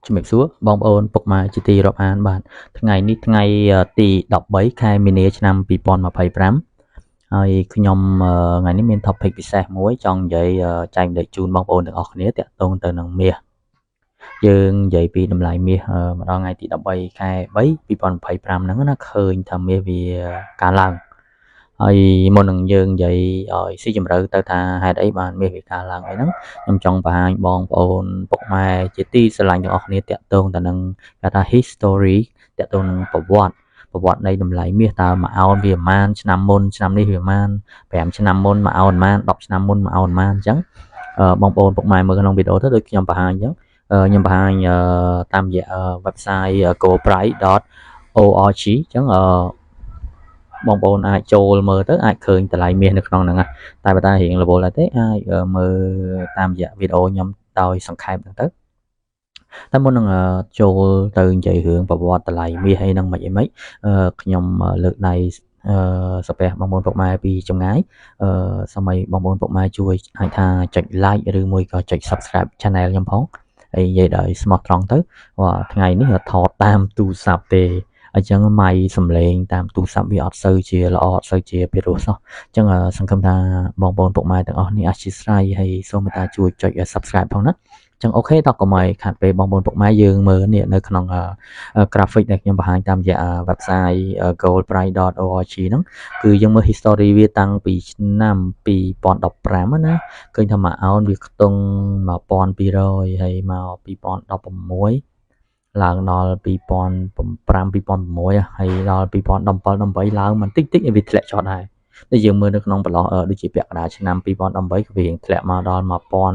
ជំរាបសួរបងប្អូនពុកម៉ែជាទីរាប់អានបាទថ្ងៃនេះថ្ងៃទី13ខែមីនាឆ្នាំ2025ហើយខ្ញុំថ្ងៃនេះមាន topic ពិសេសមួយចង់និយាយចែកម្លែកជូនបងប្អូនទាំងអស់គ្នាទាក់ទងទៅនឹងមាសយើងនិយាយពីតម្លៃមាសម្ដងថ្ងៃទី13ខែ3 2025ហ្នឹងណាឃើញថាមាសវាកើនឡើងហើយមុននឹងយើងនិយាយឲ្យស៊ីជម្រៅទៅថាហេតុអីបានមាសវាកើនឡើងអីហ្នឹងខ្ញុំចង់បង្ហាញបងប្អូនពុកម៉ែជាទីស្រឡាញ់ទាំងអស់គ្នាតាក់ទងទៅនឹងគេថា history តាក់ទងនឹងប្រវត្តិនៃតម្លៃមាសតើមួយអោនវាប្រហែលឆ្នាំមុនឆ្នាំនេះវាប្រហែល5ឆ្នាំមុនមួយអោនប្រហែល10ឆ្នាំមុនមួយអោនប្រហែលអញ្ចឹងបងប្អូនពុកម៉ែមើលក្នុងវីដេអូទៅដូចខ្ញុំបង្ហាញអញ្ចឹងខ្ញុំបង្ហាញតាមរយៈ website goldprice.org អញ្ចឹងបងប្អូនអាចចូលមើលទៅអាចឃើញតម្លៃមាសនៅក្នុងហ្នឹងតែបើតារៀងរវល់ដែរទេអាចមើលតាមរយៈវីដេអូខ្ញុំដោយសង្ខេបហ្នឹងទៅតែមុននឹងចូលទៅនិយាយរឿងប្រវត្តិតម្លៃមាសអីហ្នឹងមិនខ្ញុំលើកដៃសាពះបងប្អូនពុកម៉ែពីចម្ងាយសូមឲ្យបងប្អូនពុកម៉ែជួយអាចថាចុច like ឬមួយក៏ចុច subscribe channel ខ្ញុំផងហើយនិយាយដោយស្មោះត្រង់ទៅថ្ងៃនេះថតតាមទូរស័ព្ទទេអញ្ចឹងម៉ៃសំឡេងតាមទូរស័ព្ទវាអត់សូវជាល្អអត់សូវជាពិរោះសោះអញ្ចឹងសង្ឃឹមថាបងប្អូនពុកម៉ែទាំងអស់នេះអធិស្ឋានហើយសូមមេត្តាជួយចុច subscribe ផងណាចឹងអូខេតោះកុំឲ្យខាត់ពេលបងប្អូនពុកម៉ែយើងមើលនេះនៅក្នុង graphic ដែលខ្ញុំបង្ហាញតាមរយៈ website goldprice.org ហ្នឹងគឺយើងមើល history វាតាំងពីឆ្នាំ2015ណាឃើញថាមួយអោនវាខ្ទង់1200ហើយមក2016ឡើងដល់2005 2006ហើយដល់2017 18ឡើងបន្តិចឲ្យវាធ្លាក់ចុះដែរតែយើងមើលនៅក្នុងប្រឡោះដូចជាពាក់កណ្ដាលឆ្នាំ2018ក៏វាធ្លាក់មកដល់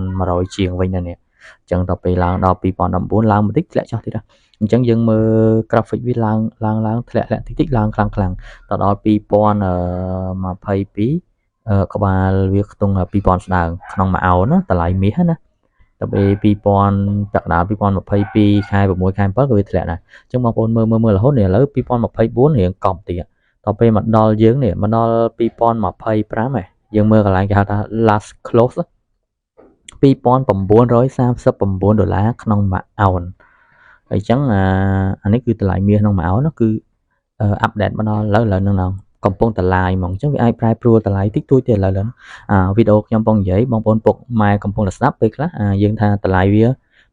1100ជាងវិញដែរនេះអញ្ចឹងដល់ពេលឡើងដល់2019ឡើងបន្តិចធ្លាក់ចុះទៀតដែរអញ្ចឹងយើងមើល graphic វាឡើងធ្លាក់តិចឡើងខ្លាំងដល់2022ក្បាលវាខ្ទង់2000ស្ដើងក្នុងមួយអោនណាតម្លៃមាសណាដល់ពេល2000ពាក់កណ្ដាល2022ខែ6ខែ7ក៏វាធ្លាក់ដែរអញ្ចឹងបងប្អូនមើលរហូតនេះឥឡូវ2024រៀងកប់តិចដល់ពេលមកដល់យើងនេះមកដល់2025ហើយយើងមើលកន្លែងគេហៅថា last close $2,939 ក្នុងមួយអោនហើយអញ្ចឹងអានេះគឺតម្លៃមាសក្នុងមួយអោនគឺអាប់ដេតមកដល់ឥឡូវហ្នឹងកំពុងតឡាយហ្មងអញ្ចឹងវាអាចប្រែប្រួលតម្លៃតិចតួចទេឥឡូវវីដេអូខ្ញុំកំពុងនិយាយបងប្អូនពុកម៉ែកំពុងតែស្ដាប់ពេលខ្លះយើងថាតម្លៃវា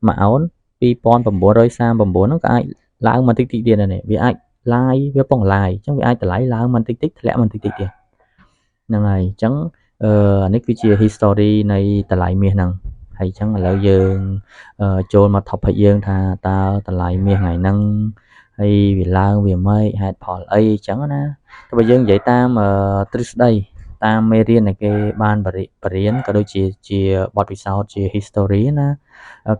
មួយអោន2939ហ្នឹងក៏អាចឡើងមកតិចទៀតដែរវាអាចឡាយវាពងឡាយអញ្ចឹងវាអាចតម្លៃឡើងមកតិចធ្លាក់មកតិចទៀតហ្នឹងហើយអញ្ចឹងនេះគឺជា history នៃតម្លៃមាសហ្នឹងហើយអញ្ចឹងឥឡូវយើងចូលមក topic យើងថាតើតម្លៃមាសថ្ងៃហ្នឹងហើយវាឡើងវាមិនហេតុផលអីអញ្ចឹងណាតែបើយើងនិយាយតាមទ្រឹស្ដីតាមមេរៀនដែលគេបានបរៀនក៏ដូចជាបទពិសោធន៍ជា history ណា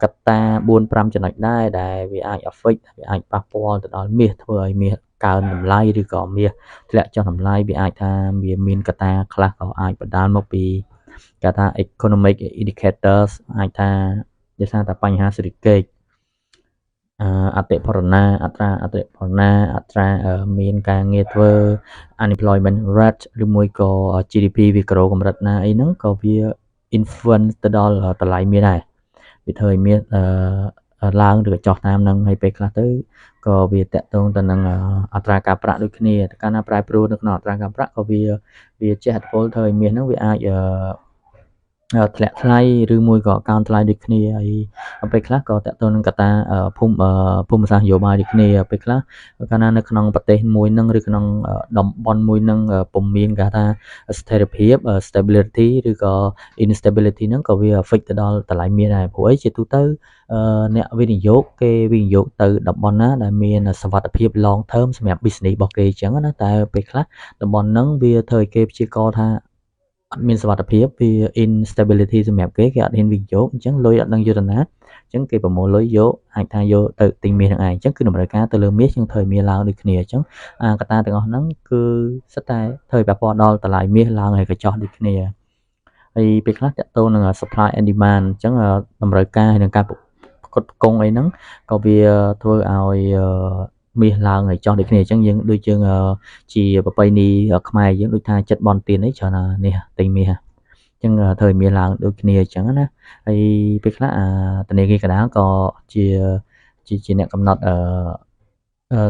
កត្តា 4-5 ចំណុចដែរដែលវាអាច affect វាអាចប៉ះពាល់ទៅដល់មាសធ្វើឲ្យមាសកើនតម្លៃឬក៏មាសធ្លាក់ចុះតម្លៃវាអាចថាវាមានកត្តាខ្លះក៏អាចបណ្ដាលមកពីគេថា economic indicators អាចថាដោយសារតែបញ្ហាសេដ្ឋកិច្ចអតិផរណាអត្រាមានការងារធ្វើ unemployment rate ឬមួយក៏ GDP វាក្រូកម្រិតណាអីហ្នឹងក៏វា influence ទៅដល់តម្លៃមាសដែរវាធ្វើឲ្យមាសឡើងឬក៏ចុះតាមហ្នឹងហើយពេលខ្លះទៅក៏វាតកតងទៅនឹងអត្រាការប្រាក់ដូចគ្នាកាលណាប្រែប្រួលនៅក្នុងអត្រាការប្រាក់ក៏វាជះឥទ្ធិពលធ្វើឲ្យមាសហ្នឹងវាអាចធ្លាក់ថ្លៃឬមួយក៏កើនថ្លៃដូចគ្នាហើយពេលខ្លះក៏តកតនឹងកត្តាភូមិសាស្ត្រនយោបាយដូចគ្នាពេលខ្លះកាលណានៅក្នុងប្រទេសមួយនឹងឬក្នុងតំបន់មួយនឹងពុំមានគេថាស្ថិរភាព stability ឬក៏ instability ហ្នឹងក៏វា affect ទៅដល់តម្លៃមាសដែរព្រោះអីជាទូទៅអ្នកវិនិយោគគេវិនិយោគទៅតំបន់ណាដែលមានសវត្ថភាព long term សម្រាប់ business របស់គេអញ្ចឹងណាតែពេលខ្លះតំបន់ហ្នឹងវាធ្វើឲ្យគេព្យាករណ៍ថាអត់មានសុវត្ថិភាពវា instability សម្រាប់គេអត់ហ៊ានវិនិយោគអញ្ចឹងលុយអត់ដឹងយកទៅណាអញ្ចឹងគេប្រមូលលុយយកអាចថាយកទៅទិញមាសនឹងឯងអញ្ចឹងគឺតម្រូវការទៅលើមាសយើងធ្វើឲ្យមាសឡើងដូចគ្នាអញ្ចឹងកត្តាទាំងអស់ហ្នឹងគឺសិតតែធ្វើឲ្យប៉ះពាល់ដល់តម្លៃមាសឡើងហើយកញ្ចោះដូចគ្នាហើយពេលខ្លះតកតងនឹង supply and demand អញ្ចឹងតម្រូវការហើយនឹងការផ្គត់ផ្គង់អីហ្នឹងក៏វាធ្វើឲ្យមាសឡើងហើយចុះដូចគ្នាអញ្ចឹងយើងដូចយើងជាប្រពៃណីខ្មែរយើងដូចថាចិត្តបនទៀនអីច្រើននេះទិញមាសអញ្ចឹងធ្វើឲ្យមាសឡើងដូចគ្នាអញ្ចឹងណាហើយពេលខ្លះធនាគារកណ្ដាលក៏ជា ជាអ្នកកំណត់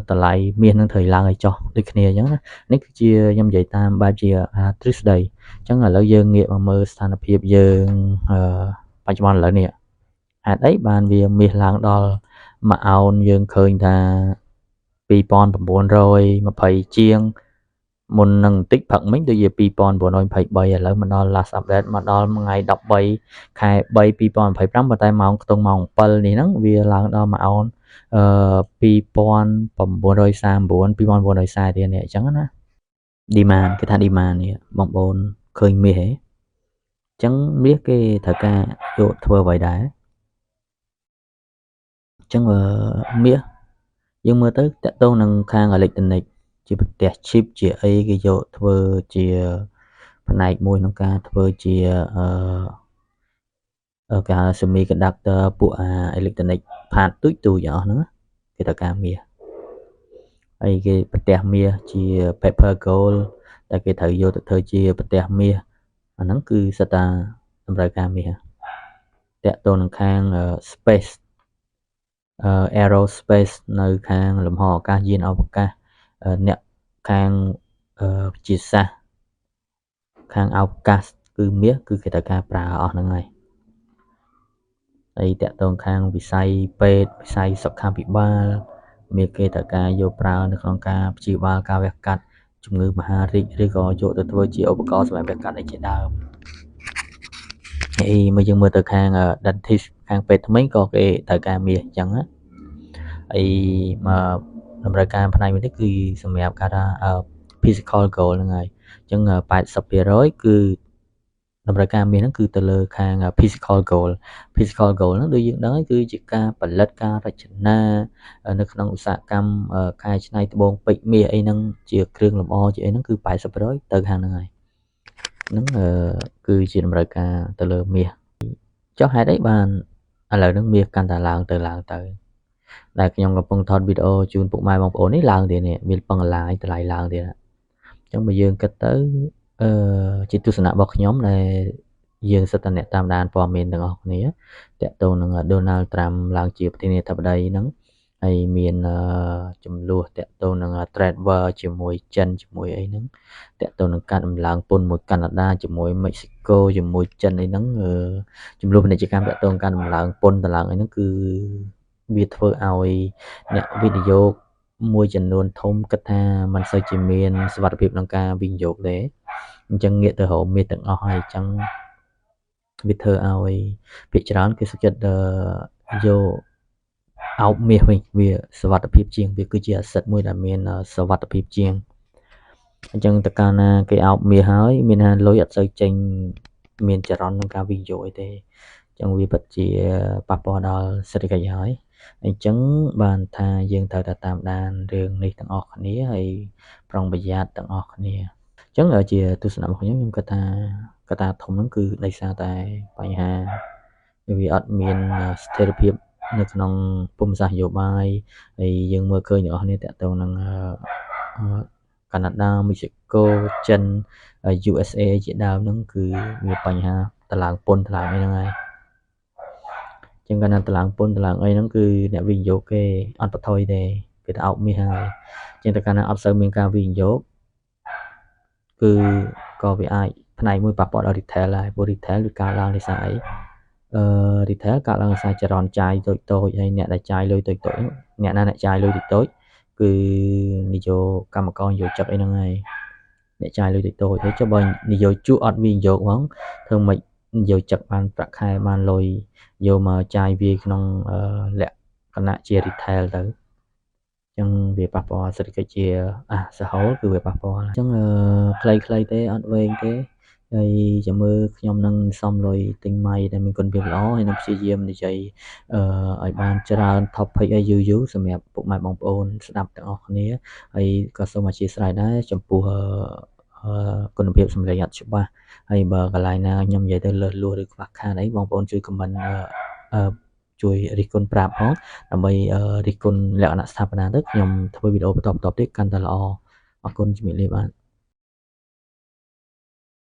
តម្លៃមាសនឹងត្រូវឡើងឲ្យចុះដូចគ្នាអញ្ចឹងណានេះគឺជាខ្ញុំនិយាយតាមបែបជាទ្រឹស្ដីអញ្ចឹងឥឡូវយើងងាកមកមើលស្ថានភាពយើងបច្ចុប្បន្នឥឡូវនេះហេតុអីបានវាមាសឡើងដល់មួយអោនយើងឃើញថា2920ជាងមុននឹងបន្តិចផឹកមិញដូចជា2923ឥឡូវមកដល់ last update មកដល់ថ្ងៃ13ខែ3 2025ប៉ុន្តែម៉ោងខ្ទង់ម៉ោង7នេះហ្នឹងវាឡើងដល់មួយអោន2939 2940រៀលនេះអញ្ចឹងណា demand គេថា demand នេះបងប្អូនឃើញមាសហ៎អញ្ចឹងមាសគេត្រូវការយកធ្វើអ្វីដែរអញ្ចឹងមាសយើងមើលទៅតកតងនឹងខាងអេឡិចត្រូនិកជាប្រទេស chip ជាអីគេយកធ្វើជាផ្នែកមួយក្នុងការធ្វើជាគេហៅ semiconductor ពួកអេឡិចត្រូនិកផាតទូចអស់ហ្នឹងគេត្រូវការមាសហើយគេប្រទេសមាសជា paper gold តែគេត្រូវយកទៅធ្វើជាប្រទេសមាសអាហ្នឹងគឺសិតតាតម្រូវការមាសតកតងនឹងខាង space aerospace នៅខាងលំហអាកាសយានអវកាសអ្នកខាងជាសាសខាងអវកាសគឺមាសគឺគេត្រូវការប្រើអស់ហ្នឹងហើយតកតងខាងវិស័យពេទ្យវិស័យសុខាភិបាលមាសគេត្រូវការយកប្រើនៅក្នុងការព្យាបាលការវះកាត់ជំងឺមហារីកឬក៏យកទៅធ្វើជាឧបករណ៍សម្រាប់វះកាត់អីជាដើមហើយមកយើងមើលទៅខាង dentist ខាងពេទ្យថ្មីក៏គេត្រូវការមាសអញ្ចឹងណាហើយមកតម្រូវការផ្នែកនេះគឺសម្រាប់ការថា physical goal ហ្នឹងហើយអញ្ចឹង80% គឺតម្រូវការមាសហ្នឹងគឺទៅលើខាង physical goal ហ្នឹងដូចយើងដឹងហើយគឺជាការផលិតការរចនានៅក្នុងឧស្សាហកម្មកែច្នៃត្បូងពេជ្រមាសអីហ្នឹងជាគ្រឿងលម្អជាអីហ្នឹងគឺ80%ទៅខាងហ្នឹងហើយហ្នឹងគឺជាតម្រូវការទៅលើមាសចុះហេតុអីបានឥឡូវហ្នឹងមាសកាន់តែឡើងទៅដែលខ្ញុំកំពុងថតវីដេអូជូនពុកម៉ែបងប្អូននេះឡើងទៀតនេះវាពឹងឡាយតម្លៃឡើងទៀតអញ្ចឹងបើយើងគិតទៅជាទស្សនៈរបស់ខ្ញុំដែលយើងសិតតែអ្នកតាមដានព័ត៌មានទាំងអស់គ្នាតកតងនឹង Donald Trump ឡើងជាប្រធានាធិបតីហ្នឹងហើយមានចំនួនតកតងនឹង trade war ជាមួយចិនជាមួយអីហ្នឹងតកតងនឹងការដំឡើងពន្ធមួយកាណាដាជាមួយមិចស៊ីកូជាមួយចិនអីហ្នឹងចំនួនពាណិជ្ជកម្មតកតងការដំឡើងពន្ធតម្លើងអីហ្នឹងគឺវាធ្វើឲ្យអ្នកវិនិយោគមួយចំនួនធំគិតថាมันសូវជាមានសុវត្ថិភាពក្នុងការវិនិយោគទេអញ្ចឹងងាកទៅរកមាសទាំងអស់ហើយអញ្ចឹងវាធ្វើឲ្យភាគច្រើនគេសុខចិត្តយកអោបមាសវិញវាសុវត្ថិភាពជាងវាគឺជា asset មួយដែលមានសុវត្ថិភាពជាងអញ្ចឹងតើកាលណាគេអោបមាសហើយមានថាលុយអត់សូវចេញមានចរន្តក្នុងការវិនិយោគអីទេអញ្ចឹងវាពិតជាប៉ះពាល់ដល់សេដ្ឋកិច្ចហើយអញ្ចឹងបានថាយើងត្រូវតែតាមដានរឿងនេះទាំងអស់គ្នាហើយប្រុងប្រយ័ត្នទាំងអស់គ្នាអញ្ចឹងជាទស្សនៈរបស់ខ្ញុំគិតថាកត្តាធំហ្នឹងគឺដោយសារតែបញ្ហាវាអត់មានស្ថិរភាពនៅក្នុងភូមិសាស្ត្រនយោបាយហើយយើងមើលឃើញទាំងអស់គ្នាតកតងនឹងកាណាដាមិចស៊ីកូចិន USA ជាដើមហ្នឹងគឺមានបញ្ហាតម្លើងពន្ធតម្លើងអីហ្នឹងហើយចឹងកាលណាតម្លើងពន្ធតម្លើងអីហ្នឹងគឺអ្នកវិនិយោគគេអត់បន្ថយទេគេទៅអោបមាសហើយចឹងតែកាលណាអត់សូវមានការវិនិយោគគឺក៏វាអាចផ្នែកមួយប៉ះពាល់ដល់ retail ដែរព្រោះ retail វាកើតឡើងដោយសារអីretail កើតឡើងដោយសារចរន្តចាយតូចហើយអ្នកដែលចាយលុយតូចអ្នកណាអ្នកចាយលុយតូចគឺនិយោកម្មករនិយោជិកអីហ្នឹងហើយអ្នកចាយលុយតូចហើយចុះបើនិយោជកអត់វិនិយោគហ្មងធ្វើម៉េចនិយោជិកបានប្រាក់ខែបានលុយយកមកចាយវាក្នុងលក្ខណៈជា retail ទៅអញ្ចឹងវាប៉ះពាល់សេដ្ឋកិច្ចជាសហូលគឺវាប៉ះពាល់អញ្ចឹងខ្លីទេអត់វែងទេហើយចាំមើលខ្ញុំនឹងសំលុយទិញម៉ៃដែលមានគុណភាពល្អហើយនឹងព្យាយាមនិយាយឲ្យបានច្រើន topic ឲ្យយូរសម្រាប់ពុកម៉ែបងប្អូនស្ដាប់ទាំងអស់គ្នាហើយក៏សូមអធិស្ឋានដែរចំពោះគុណភាពសំឡេងអត់ច្បាស់ហើយបើកន្លែងណាខ្ញុំនិយាយទៅលើសលួសឬខ្វះខាតអីបងប្អូនជួយ comment ជួយរិះគន់ប្រាប់ផងដើម្បីរិះគន់លក្ខណៈស្ថាបនាទៅខ្ញុំធ្វើវីដេអូបន្តទៀតកាន់តែល្អអរគុណជំរាបលាបាទ